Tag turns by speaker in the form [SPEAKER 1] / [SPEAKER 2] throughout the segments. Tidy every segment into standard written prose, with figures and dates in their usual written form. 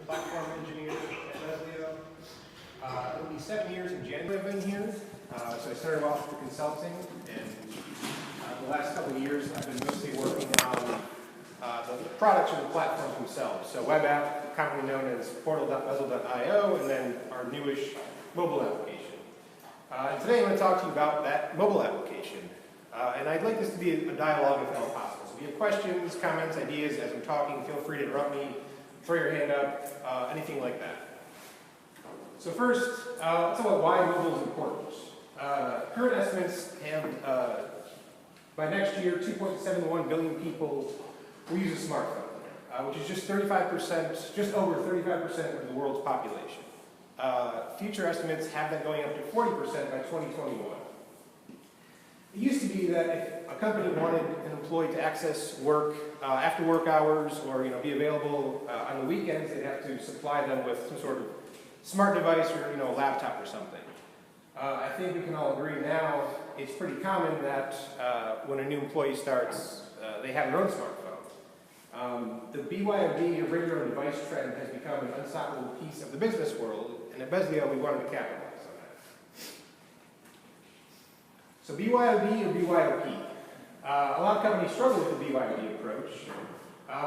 [SPEAKER 1] platform engineer at Bezlio. It'll be 7 years in January I've been here. So I started off with consulting, and the last couple of years I've been mostly working on the products or the platforms themselves. So web app, commonly known as portal.bezlio, and then our newish mobile application. And today I'm going to talk to you about that mobile application. And I'd like this to be a dialogue if at all possible. So if you have questions, comments, ideas as I'm talking, feel free to interrupt me, throw your hand up, anything like that. So first, let's talk about why mobile is important. Current estimates have, by next year, 2.71 billion people will use a smartphone, which is just 35%, just over 35% of the world's population. Future estimates have that going up to 40% by 2021. It used to be that if a company wanted an employee to access work after work hours or be available on the weekends, they'd have to supply them with some sort of smart device or a laptop or something. I think we can all agree now it's pretty common that when a new employee starts, they have their own smartphone. The BYOD, or bring your own device trend, has become an unstoppable piece of the business world, and at Bezlio we wanted to capitalize on that. So BYOD or BYOP? A lot of companies struggle with the BYOD approach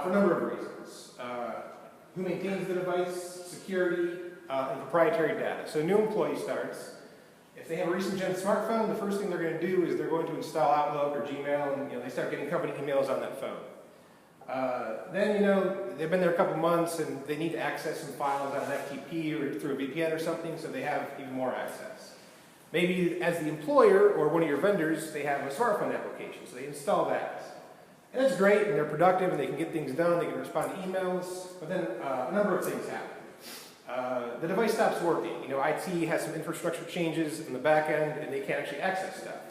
[SPEAKER 1] for a number of reasons. Who maintains the device, security, and proprietary data. So a new employee starts. If they have a recent gen smartphone, the first thing they're going to do is they're going to install Outlook or Gmail, and they start getting company emails on that phone. Then they've been there a couple months and they need to access some files on an FTP or through a VPN or something, so they have even more access. Maybe as the employer or one of your vendors, they have a smartphone application, so they install that. And that's great, and they're productive, and they can get things done, they can respond to emails, but then a number of things happen. The device stops working. IT has some infrastructure changes in the back end, and they can't actually access stuff.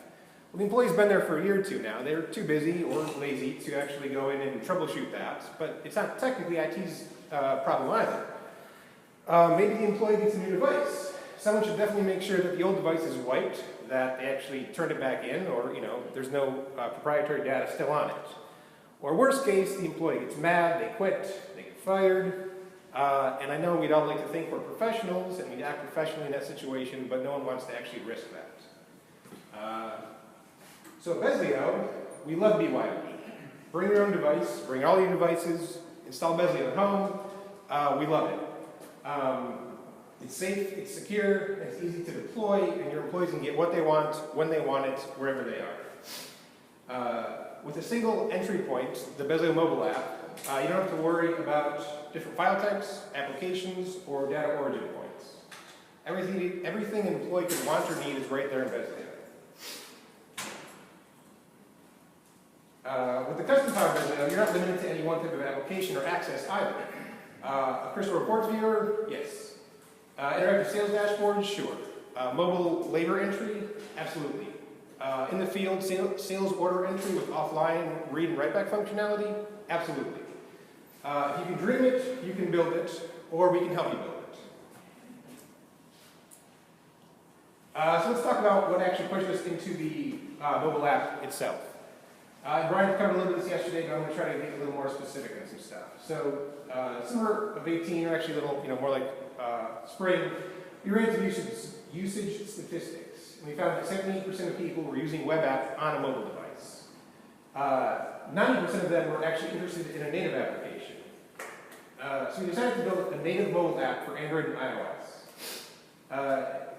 [SPEAKER 1] Well, the employee's been there for a year or two now. They're too busy or lazy to actually go in and troubleshoot that, but it's not technically IT's problem either. Maybe the employee gets a new device. Someone should definitely make sure that the old device is wiped, that they actually turned it back in, or there's no proprietary data still on it. Or worst case, the employee gets mad, they quit, they get fired. And I know we'd all like to think we're professionals and we'd act professionally in that situation, but no one wants to actually risk that. So at Bezlio, we love BYOD. Bring your own device, bring all your devices, install Bezlio at home. We love it. It's safe, it's secure, it's easy to deploy, and your employees can get what they want, when they want it, wherever they are. With a single entry point, the Bezlio mobile app, you don't have to worry about different file types, applications, or data origin points. Everything an employee could want or need is right there in Bezlio. With the custom powered Bezlio, you're not limited to any one type of application or access either. A crystal reports viewer? Yes. Interactive sales dashboards? Sure. Mobile labor entry? Absolutely. In the field, sales order entry with offline read and write back functionality? Absolutely. If you can dream it, you can build it, or we can help you build it. So let's talk about what actually pushed us into the mobile app itself. Brian covered a little bit of this yesterday, but I'm going to try to get a little more specific on some stuff. So, summer of 18, or actually a little, more like spring, we ran some usage statistics, and we found that 78% of people were using web app on a mobile device. 90% of them were actually interested in a native application. So we decided to build a native mobile app for Android and iOS.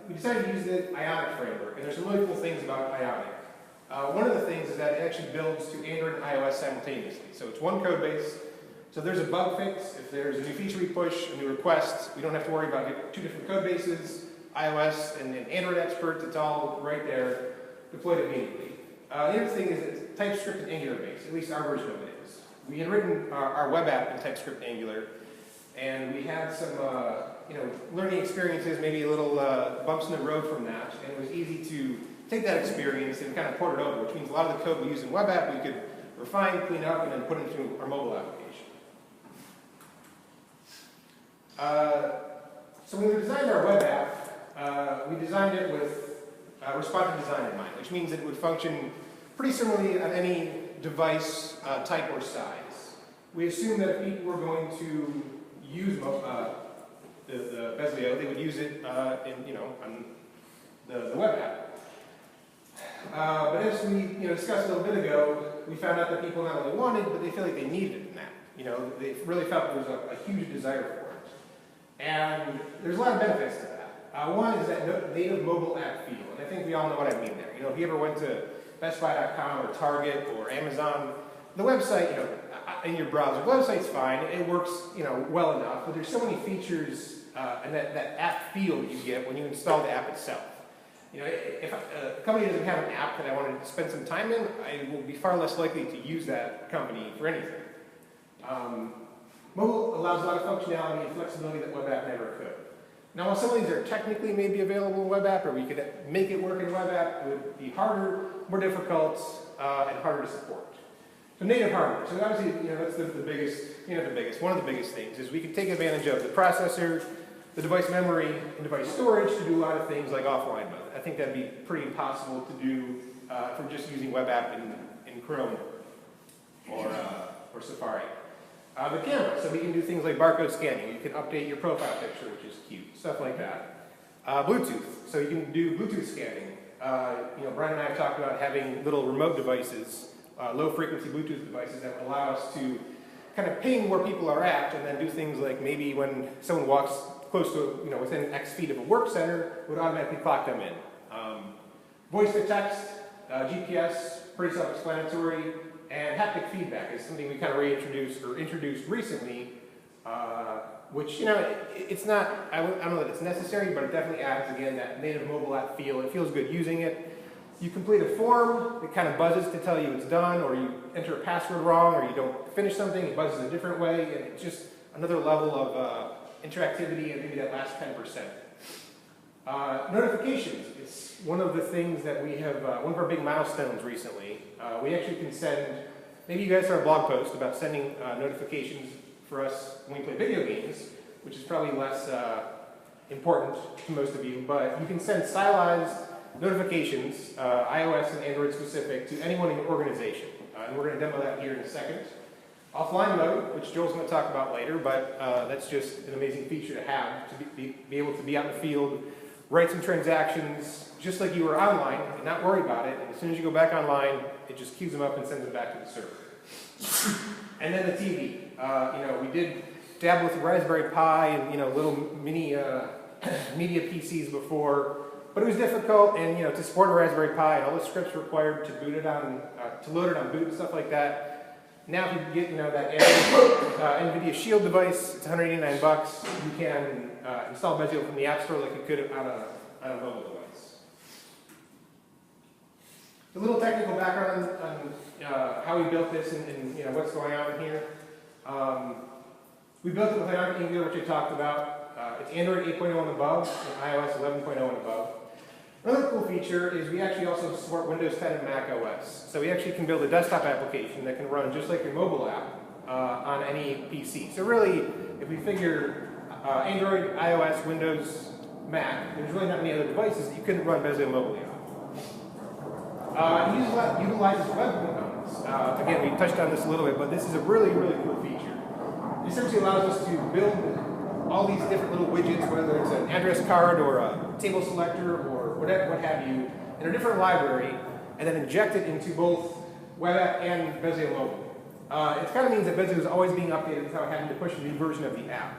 [SPEAKER 1] We decided to use the Ionic framework, and there's some really cool things about Ionic. One of the things is that it actually builds to Android and iOS simultaneously. So it's one code base. So if there's a bug fix, if there's a new feature we push, a new request, we don't have to worry about two different code bases, iOS and Android experts. It's all right there, deployed immediately. The other thing is it's TypeScript and Angular based, at least our version of it is. We had written our web app in TypeScript and Angular, and we had some learning experiences, maybe a little bumps in the road from that, and it was easy to take that experience and kind of port it over, which means a lot of the code we use in web app we could refine, clean up, and then put into our mobile application. So when we designed our web app, we designed it with responsive design in mind, which means that it would function pretty similarly on any device type or size. We assumed that if people were going to use the Bezlio, they would use it on the web app. But as we discussed a little bit ago, we found out that people not only wanted, but they feel like they needed an app. They really felt there was a huge desire for it. And there's a lot of benefits to that. One is that native mobile app feel, and I think we all know what I mean there. If you ever went to BestBuy.com or Target or Amazon, the website, in your browser, the website's fine. It works, well enough. But there's so many features and that app feel that you get when you install the app itself. If a company doesn't have an app that I want to spend some time in, I will be far less likely to use that company for anything. Mobile allows a lot of functionality and flexibility that web app never could. Now, while some of these are technically maybe available in web app, or we could make it work in web app, it would be harder, more difficult, and harder to support. So native hardware. So obviously, that's the biggest, one of the biggest things is we could take advantage of the processor, the device memory, and device storage to do a lot of things like offline mode. I think that'd be pretty impossible to do from just using web app in Chrome or Safari. The camera, so we can do things like barcode scanning. You can update your profile picture, which is cute, stuff like that. Bluetooth, so you can do Bluetooth scanning. Brian and I have talked about having little remote devices, low-frequency Bluetooth devices that would allow us to kind of ping where people are at, and then do things like maybe when someone walks close to, within X feet of a work center, it would automatically clock them in. Voice to text, GPS, pretty self-explanatory. And haptic feedback is something we kind of introduced recently, which, it's not, I don't know that it's necessary, but it definitely adds, again, that native mobile app feel. It feels good using it. You complete a form, it kind of buzzes to tell you it's done, or you enter a password wrong, or you don't finish something, it buzzes a different way, and it's just another level of interactivity and maybe that last 10%. Notifications. It's one of the things that we have, one of our big milestones recently. We actually can send, maybe you guys saw a blog post about sending notifications for us when we play video games, which is probably less important to most of you, but you can send stylized notifications, iOS and Android specific, to anyone in your organization. And we're going to demo that here in a second. Offline mode, which Joel's going to talk about later, but that's just an amazing feature to have, to be able to be out in the field, write some transactions, just like you were online, and not worry about it. And as soon as you go back online, it just queues them up and sends them back to the server. And then the TV. We did dabble with the Raspberry Pi and little mini media PCs before, but it was difficult. And to support a Raspberry Pi and all the scripts required to boot it on, to load it on boot and stuff like that. Now, if you get that NVIDIA Shield device, it's $189. You can install Bezlio from the App Store like you could on a mobile device. A little technical background on how we built this and what's going on in here. We built it with Angular, which I talked about. It's Android 8.0 and above, and iOS 11.0 and above. Another cool feature is we actually also support Windows 10 and Mac OS. So we actually can build a desktop application that can run just like your mobile app on any PC. So really, if we figure Android, iOS, Windows, Mac, there's really not many other devices that you couldn't run Bezlio mobily on. It utilizes web components. Again, we touched on this a little bit, but this is a really, really cool feature. It essentially allows us to build all these different little widgets, whether it's an address card or a table selector or what have you, in a different library, and then inject it into both web app and Bezlio mobile. It kind of means that Bezlio is always being updated without having to push a new version of the app.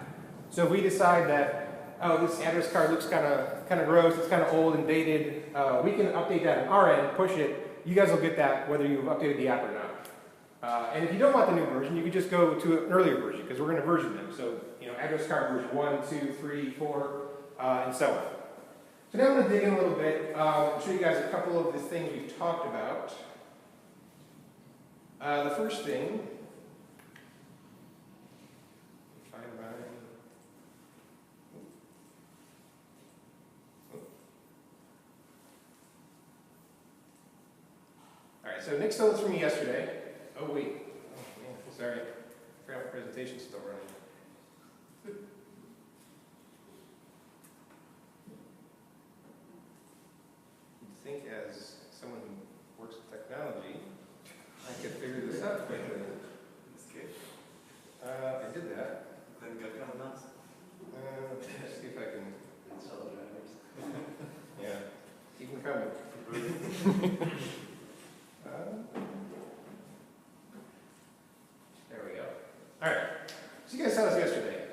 [SPEAKER 1] So if we decide that, oh, this address card looks kind of gross, it's kind of old and dated, we can update that on our end, push it. You guys will get that whether you've updated the app or not. And if you don't want the new version, you can just go to an earlier version, because we're going to version them. So, address card version 1, 2, 3, 4, and so on. So now I'm going to dig in a little bit, show you guys a couple of the things we've talked about. The first thing, Alright, so Nick's notes from me yesterday. Oh wait, oh man, sorry, I forgot my presentation's still running. As someone who works with technology, I could figure this out quickly. I did that. There we go. All right. So you guys saw this yesterday.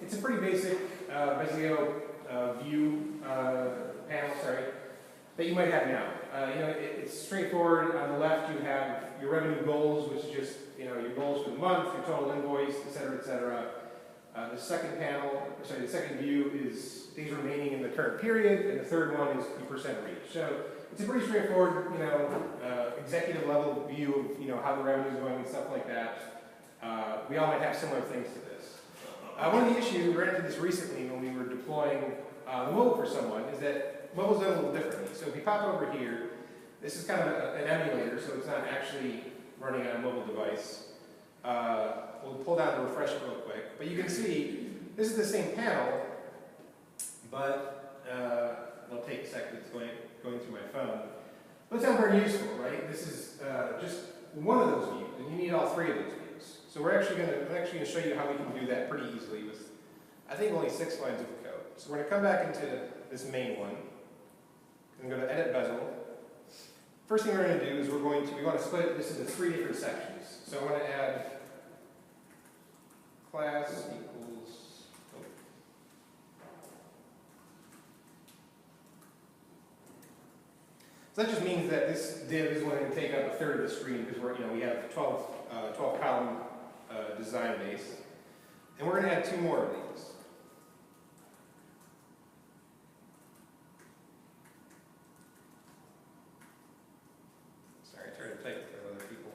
[SPEAKER 1] It's a pretty basic Bezlio view panel, that you might have now. It's straightforward. On the left, you have your revenue goals, which is just your goals for the month, your total invoice, et cetera, et cetera. The second the second view is things remaining in the current period, and the third one is the percent reach. So it's a pretty straightforward, executive level view of how the revenue is going and stuff like that. We all might have similar things to this. One of the issues, we ran into this recently when we were deploying the mobile for someone, is that mobile's done a little differently. So if you pop over here, this is kind of an emulator, so it's not actually running on a mobile device. We'll pull down the refresh real quick, but you can see this is the same panel, but it'll take a second. It's going through my phone. But it's not very useful, right? This is just one of those views, and you need all three of those views. So I'm actually going to show you how we can do that pretty easily with, I think, only 6 lines of code. So we're going to come back into this main one, and go to Edit Bezel. First thing we're going to do is we want to split this into 3 different sections. So I want to add class equals, So that just means that this div is going to take up a third of the screen because we have 12 column design base. And we're going to add 2 more of these. Sorry, I tried to type for other people.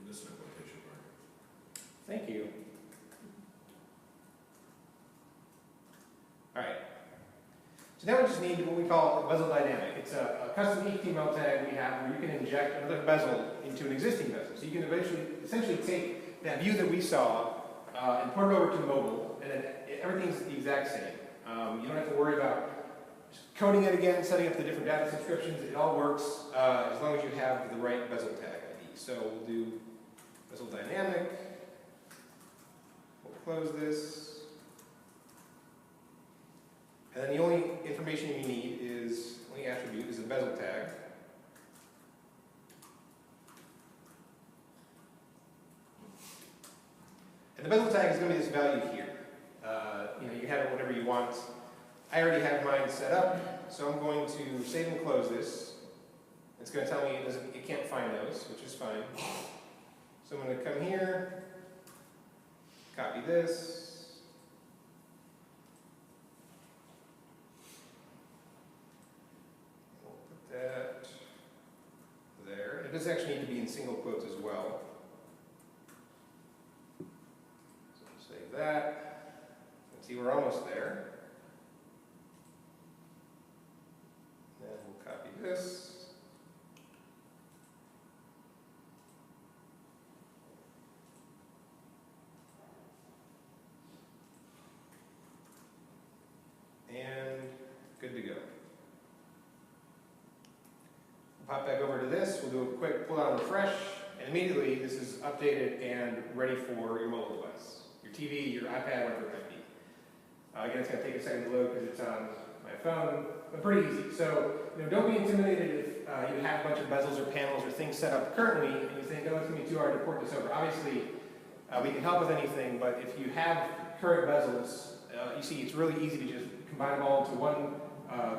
[SPEAKER 2] This is a quotation mark.
[SPEAKER 1] Thank you. All right. So now we just need what we call a bezel dynamic. It's a custom HTML tag we have where you can inject another bezel into an existing bezel. So you can essentially take that view that we saw and port it over to mobile, and then everything's the exact same. You don't have to worry about coding it again, setting up the different data subscriptions. It all works as long as you have the right bezel tag ID. So we'll do bezel dynamic. We'll close this. And then the only information you need is, only attribute is a bezel tag. And the bezel tag is going to be this value here. You have it whatever you want. I already have mine set up, so I'm going to save and close this. It's going to tell me it can't find those, which is fine. So I'm going to come here, copy this. We'll put that there. It does actually need to be in single quotes as well. So we'll save that. See, we're almost there. Then we'll copy this. And good to go. We'll pop back over to this. We'll do a quick pull down refresh, and immediately this is updated and ready for your mobile device, your TV, your iPad, whatever it might be. Again, it's going to take a second to load because it's on my phone, but pretty easy. So, don't be intimidated if you have a bunch of bezels or panels or things set up currently, and you think, oh, it's going to be too hard to port this over. Obviously, we can help with anything, but if you have current bezels, you see it's really easy to just combine them all into one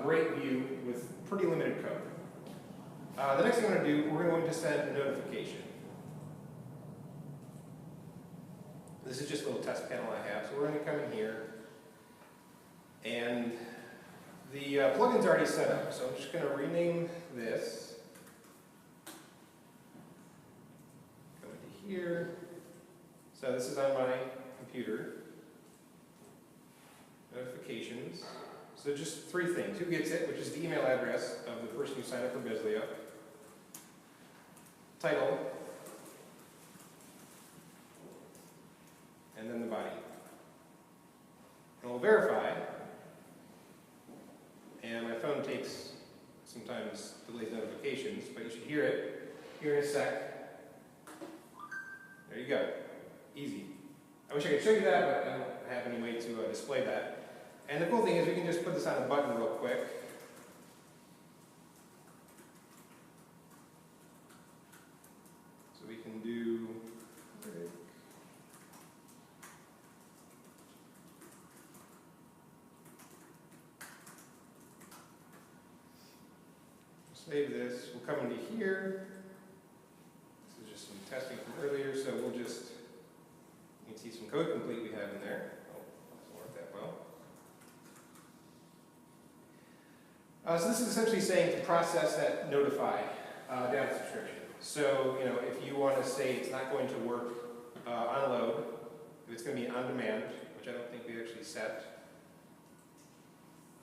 [SPEAKER 1] great view with pretty limited code. The next thing we're going to do, we're going to send a notification. This is just a little test panel I have, so we're going to come in here. And the plugin's already set up, so I'm just going to rename this. Come into here. So this is on my computer. Notifications. So just 3 things. Who gets it, which is the email address of the person who signed up for Bezlio. Title. And then the body. And we'll verify. And my phone sometimes delays notifications, but you should hear it here in a sec. There you go. Easy. show you that, but I don't have any way to display that. And the cool thing is we can just put this on a button real quick. So we can do, save this, we'll come into here. This is just some testing from earlier, so we'll just, you can see some code complete we have in there. Oh, doesn't work that well. So this is essentially saying to process that notify data subscription. So, you know, if you want to say it's not going to work on load, if it's going to be on demand, which I don't think we actually set.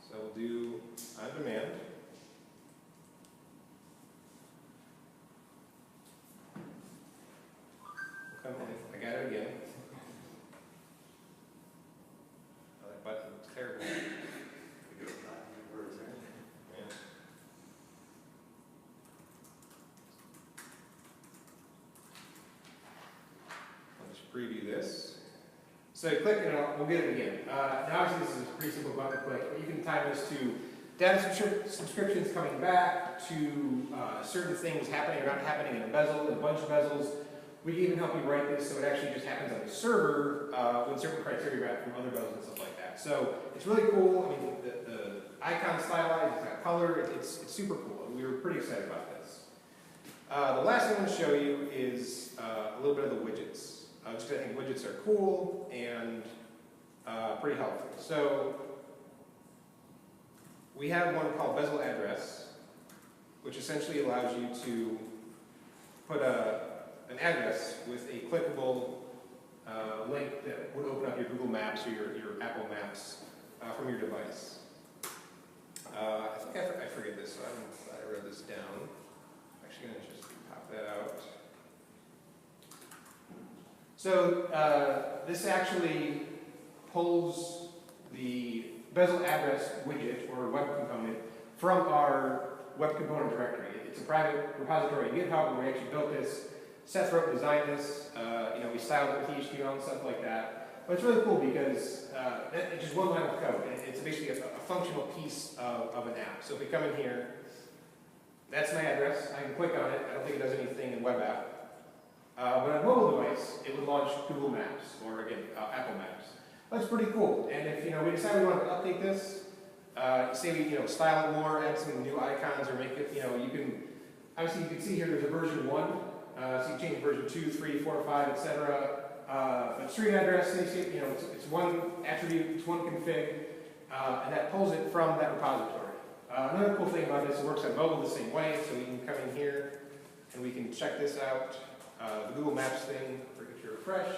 [SPEAKER 1] So we'll do on demand. We'll come in. I got it again. Oh, that button looks terrible. Preview this. So you click and we'll get it again. Now obviously this is a pretty simple button to click, but you can time this to data subscriptions coming back, to certain things happening or not happening in a bezel, in a bunch of bezels. We can even help you write this so it actually just happens on the server when certain criteria are met from other bezels and stuff like that. So it's really cool. I mean, the icon's stylized, it's got color, it's super cool. We were pretty excited about this. The last thing I'm going to show you is a little bit of the widgets. Just because I think widgets are cool and pretty helpful. So we have one called bezel address, which essentially allows you to put an address with a clickable link that would open up your Google Maps or your Apple Maps from your device. I think I forget this, so I wrote this down. I'm actually going to just pop that out. So this actually pulls the bezel address widget or web component from our web component directory. It's a private repository in GitHub where we actually built this. Seth wrote and designed this. You know, we styled it with HTML and stuff like that. But it's really cool because it's just one line of code. It's basically a functional piece of an app. So if we come in here, that's my address. I can click on it. I don't think it does anything in web app. But on a mobile device, it would launch Google Maps, or again, Apple Maps. That's pretty cool. And if we decide we want to update this, say we style it more, add some new icons, or make it, you can obviously you can see here there's a version 1, so you can change version 2, 3, 4, 5, etc. But street address, it's one attribute, it's one config, and that pulls it from that repository. Another cool thing about this, it works on mobile the same way, so we can come in here and we can check this out. The Google Maps thing, forget to refresh.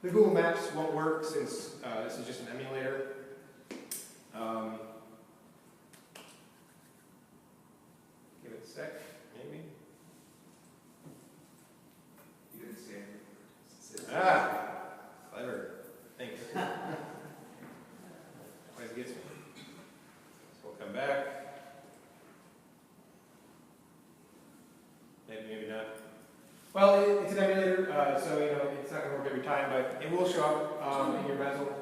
[SPEAKER 1] The Google Maps won't work since this is just an emulator. Give it a sec, maybe.
[SPEAKER 3] You didn't see it.
[SPEAKER 1] Clever. Thanks. Always gets me. So we'll come back. Maybe not. Well, it's an emulator, so it's not going to work every time, but it will show up in your bezel.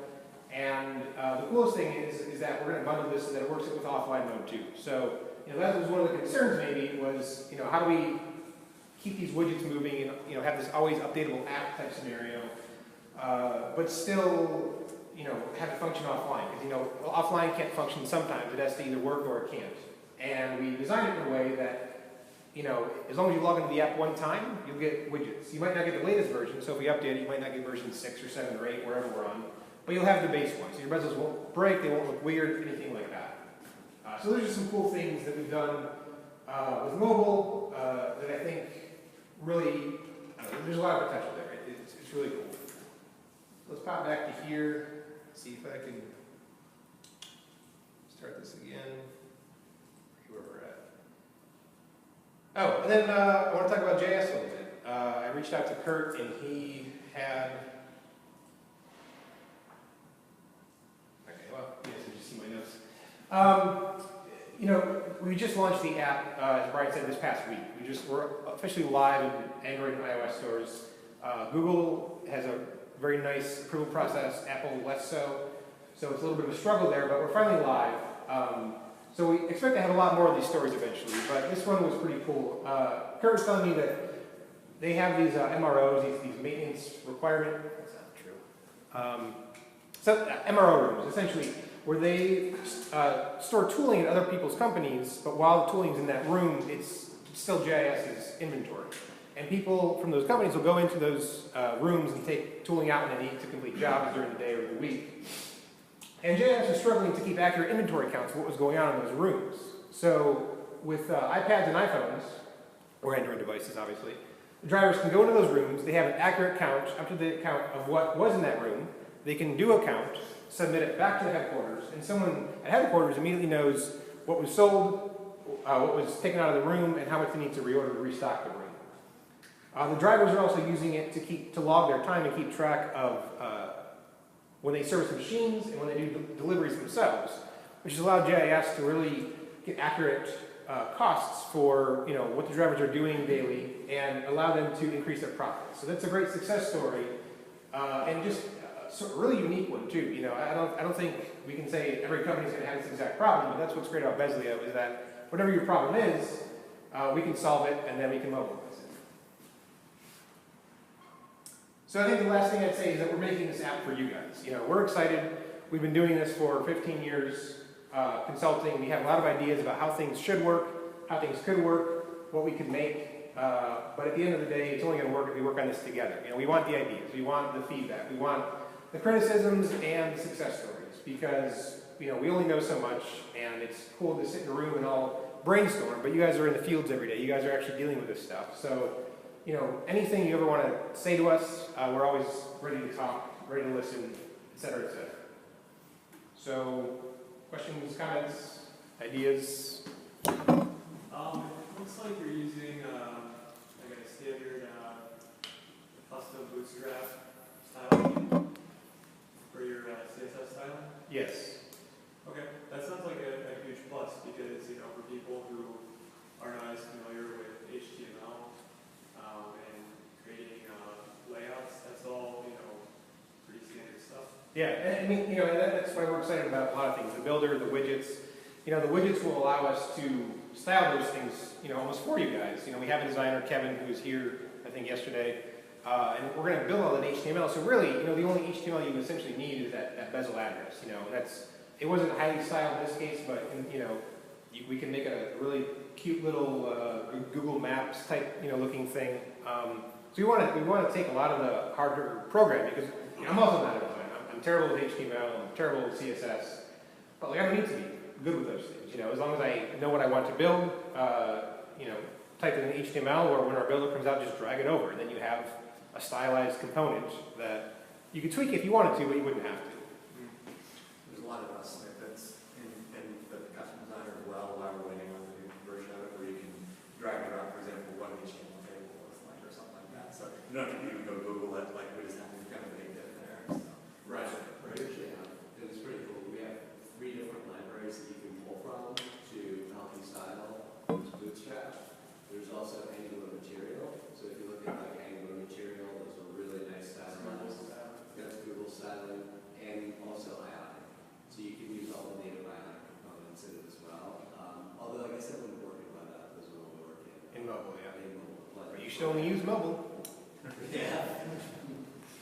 [SPEAKER 1] And the coolest thing is that we're going to bundle this so that it works with offline mode too. So that was one of the concerns maybe was how do we keep these widgets moving and have this always updatable app type scenario, but still have it function offline because offline can't function sometimes. It has to either work or it can't. And we designed it in a way that as long as you log into the app one time, you'll get widgets. You might not get the latest version, so if we update it, you might not get version 6 or 7 or 8, wherever we're on, but you'll have the base one. So your bezels won't break, they won't look weird, anything like that. So those are some cool things that we've done with mobile that I think really, there's a lot of potential there. It's really cool. Let's pop back to here, see if I can start this again. Where we're at. Oh, and then I want to talk about JS a little bit. I reached out to Kurt, and he had. Okay, well, yes, you just see my notes. We just launched the app, as Brian said, this past week. We're officially live in Android and iOS stores. Google has a very nice approval process, Apple less so. So it's a little bit of a struggle there, but we're finally live. So we expect to have a lot more of these stories eventually, but this one was pretty cool. Kurt was telling me that they have these MROs, these maintenance requirement, that's not true. MRO rooms, essentially, where they store tooling in other people's companies, but while the tooling's in that room, it's still JIS's inventory. And people from those companies will go into those rooms and take tooling out when they need to complete jobs during the day or the week. And JIS was struggling to keep accurate inventory counts of what was going on in those rooms. So with iPads and iPhones, or Android devices obviously, the drivers can go into those rooms, they have an accurate count, up-to-date count of what was in that room, they can do a count, submit it back to the headquarters, and someone at headquarters immediately knows what was sold, what was taken out of the room, and how much they need to reorder to restock the room. The drivers are also using it to log their time and keep track of when they service the machines and when they do deliveries themselves, which has allowed JIS to really get accurate costs for what the drivers are doing daily and allow them to increase their profits. So that's a great success story, and just a really unique one too. I don't think we can say every company's going to have this exact problem, but that's what's great about Bezlio is that whatever your problem is, we can solve it and then we can mobilize it. So I think the last thing I'd say is that we're making this app for you guys. We're excited. We've been doing this for 15 years, consulting. We have a lot of ideas about how things should work, how things could work, what we could make. But at the end of the day, it's only going to work if we work on this together. We want the ideas. We want the feedback. We want the criticisms and the success stories because, we only know so much and it's cool to sit in a room and all brainstorm, but you guys are in the fields every day. You guys are actually dealing with this stuff. So, anything you ever want to say to us, we're always ready to talk, ready to listen, et cetera, et cetera. So, questions, comments, ideas?
[SPEAKER 4] It looks like you're using like a standard custom bootstrap style for your CSS styling.
[SPEAKER 1] Yes.
[SPEAKER 4] Okay, that sounds like a huge plus because for people who are not as familiar with HTML and creating layouts, that's all pretty standard stuff.
[SPEAKER 1] Yeah, that's why we're excited about a lot of things. The builder, the widgets. The widgets will allow us to style those things, almost for you guys. We have a designer, Kevin, who was here, I think, yesterday, and we're going to build all that HTML. So really, the only HTML you essentially need is that bezel address. It wasn't highly styled in this case, but we can make a really cute little Google Maps type, looking thing. So we want to take a lot of the harder programming because I'm also not a designer. I'm terrible with HTML. I'm terrible with CSS. But I don't need to be good with those things. As long as I know what I want to build, type it in HTML, or when our builder comes out, just drag it over, and then you have a stylized component that you could tweak if you wanted to, but you wouldn't have to.
[SPEAKER 3] There's a lot of snippets in the custom designer as well while we're waiting on the new version of it, where you can drag and drop, for example, what an HTML table looks like or something like that. So you don't have to even go Google it, we just have to kind of make it there. So.
[SPEAKER 5] Right. We actually have, and it's pretty cool, we have 3 different libraries that you can pull from to help you style Bootstrap. There's also Angular material. So if you look at Angular material, those are really nice styles. You've got Google styling and also Ionic. So you can use all the native Ionic components in it as well. Although I guess it wouldn't work in web app, those would only work
[SPEAKER 1] In mobile, yeah.
[SPEAKER 5] in mobile.
[SPEAKER 1] But you should only use mobile.
[SPEAKER 5] Yeah.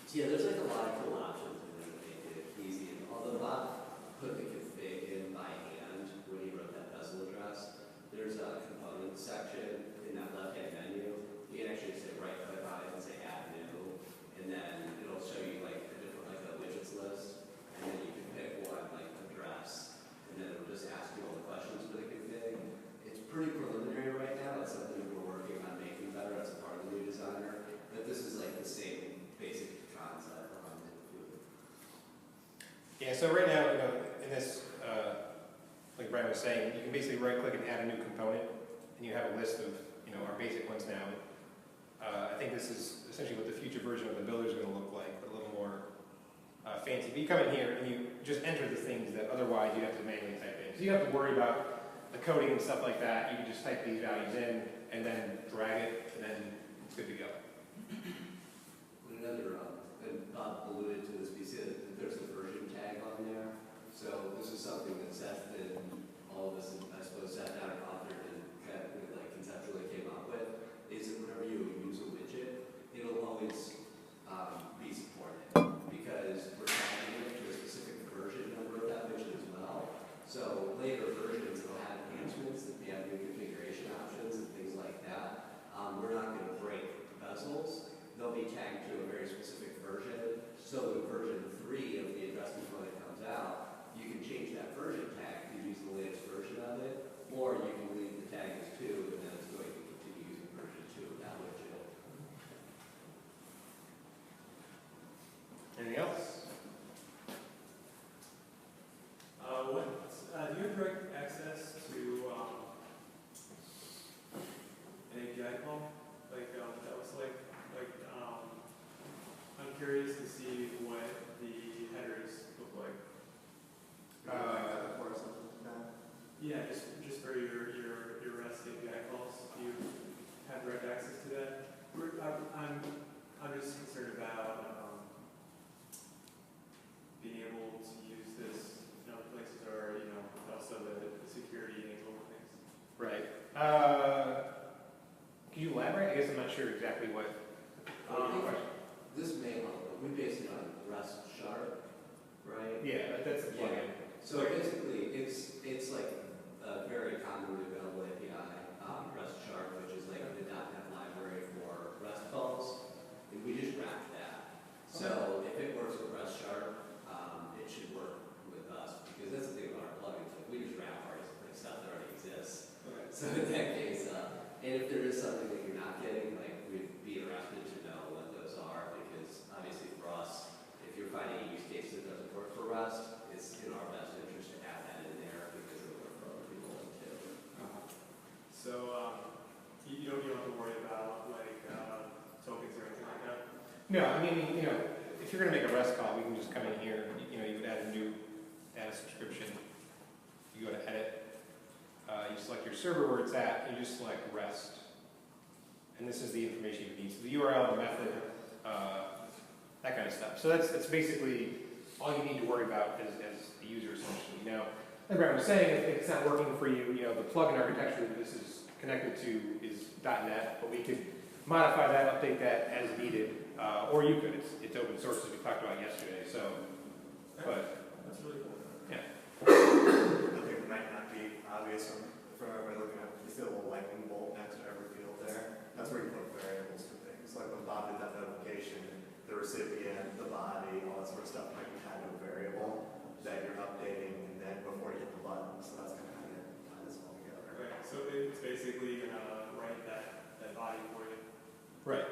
[SPEAKER 5] So yeah, there's a lot of cool options in there that make it easy. And although Bob put the config in by hand when he wrote that bezel address, there's a component section in that left-hand menu. You can actually say right-click on it and say add new, and then it'll show you a different a widgets list, and then you can pick one address, and then it'll just ask you all the questions for the config. It's pretty preliminary right now. It's something that we're working on making better as a part of the new designer, but this is the same basic concept behind it.
[SPEAKER 1] Yeah, so right now, in this, like Brian was saying, you can basically right-click and add a new component, and you have a list of, our basic ones now. I think this is essentially what the future version of the builder is going to look like, but a little more fancy. But you come in here and you just enter the things that otherwise you have to manually type in. So you don't have to worry about the coding and stuff like that. You can just type these values in and then drag it, and then it's good to go.
[SPEAKER 5] Another and Bob alluded to this, he said that there's a version tag on there. So this is something that Seth and all of us, I suppose, sat down and authored and kind of like conceptually came up with, is that whenever you use a widget, it'll always be supported because we're tagging it to a specific version number of that widget as well. So later versions will have enhancements that we have new configuration options and things like that. We're not going to break bezels. They'll be tagged to a very specific version. So in version 3 of the address before it comes out, you can change that version tag to use the latest version of it, or you can leave the tag as 2 and then it's going to continue using version 2 of that widget.
[SPEAKER 1] Anything else?
[SPEAKER 4] Do you have direct access to an API call? Like that was like I'm curious to see what the headers look like.
[SPEAKER 3] Or something like that.
[SPEAKER 4] Yeah, just for your REST API calls, do you have direct access to that? I'm just concerned about being able to use this in other places, or also the security angle of things.
[SPEAKER 1] Right. Can you elaborate? I guess I'm not sure exactly what your question.
[SPEAKER 5] This may help, but we base it on Rust Sharp, right?
[SPEAKER 1] Yeah, that's the plugin.
[SPEAKER 5] So basically, it's like a very commonly available API, Rust Sharp, which is like the .NET library for Rust calls, and we just wrap that. So if it works with Rust Sharp, it should work with us, because that's the thing about our plugins, like we just wrap our like, stuff that already exists.
[SPEAKER 4] Okay.
[SPEAKER 5] So in that case, and if there is something that you're not getting, like we'd be interested to know what those are, because obviously for us, if you're finding a use case that doesn't work for Rust, it's in our best interest to add that in there because it'll work for other people too.
[SPEAKER 4] So you don't have to worry about like tokens or anything like that.
[SPEAKER 1] No, I mean, if you're going to make a REST call, we can just come in here, you would add a subscription. You go to edit, you select your server where it's at, and you just select REST. And this is the information you need. So the URL, the method, that kind of stuff. So that's basically all you need to worry about as the user essentially. Now, like Brad was saying, if it's not working for you, the plugin architecture that this is connected to is .NET, but we could modify that, update that as needed, or you could. It's open source as we talked about yesterday. So, but
[SPEAKER 4] That's really cool.
[SPEAKER 1] yeah.
[SPEAKER 3] I think it might not be obvious from everybody looking at it. You see a little lightning bolt next to every field there. That's where you put variables for things. Like when Bob did that notification, the recipient, the body, all that sort of stuff might be tied to a variable that you're updating and then before you hit the button. So that's kind of how you tie this all together.
[SPEAKER 4] Okay, so it's basically gonna write that body for you.
[SPEAKER 1] Right.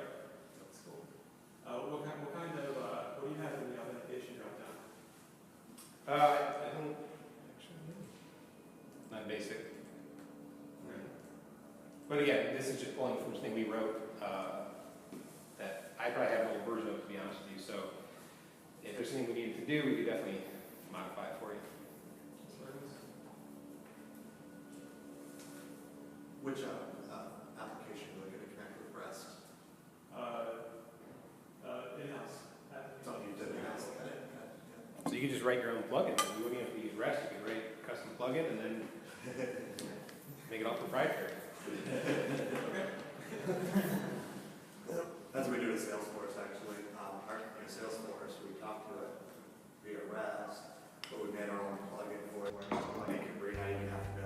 [SPEAKER 4] That's cool. What kind of what do you have in the authentication dropdown?
[SPEAKER 1] I don't actually know. Not basic. But again, this is just pulling from something we wrote that I probably have an old version of, to be honest with you. So if there's something we needed to do, we could definitely modify it for you.
[SPEAKER 3] Which application are we going to connect with REST?
[SPEAKER 4] In-house.
[SPEAKER 3] Something you did in-house.
[SPEAKER 1] So you could just write your own plugin. You wouldn't have to use REST. You could write a custom plugin and then make it all proprietary.
[SPEAKER 3] That's what we do at Salesforce, actually. Salesforce, we talk to it via REST, but we made our own plugin for it where you can read how you have to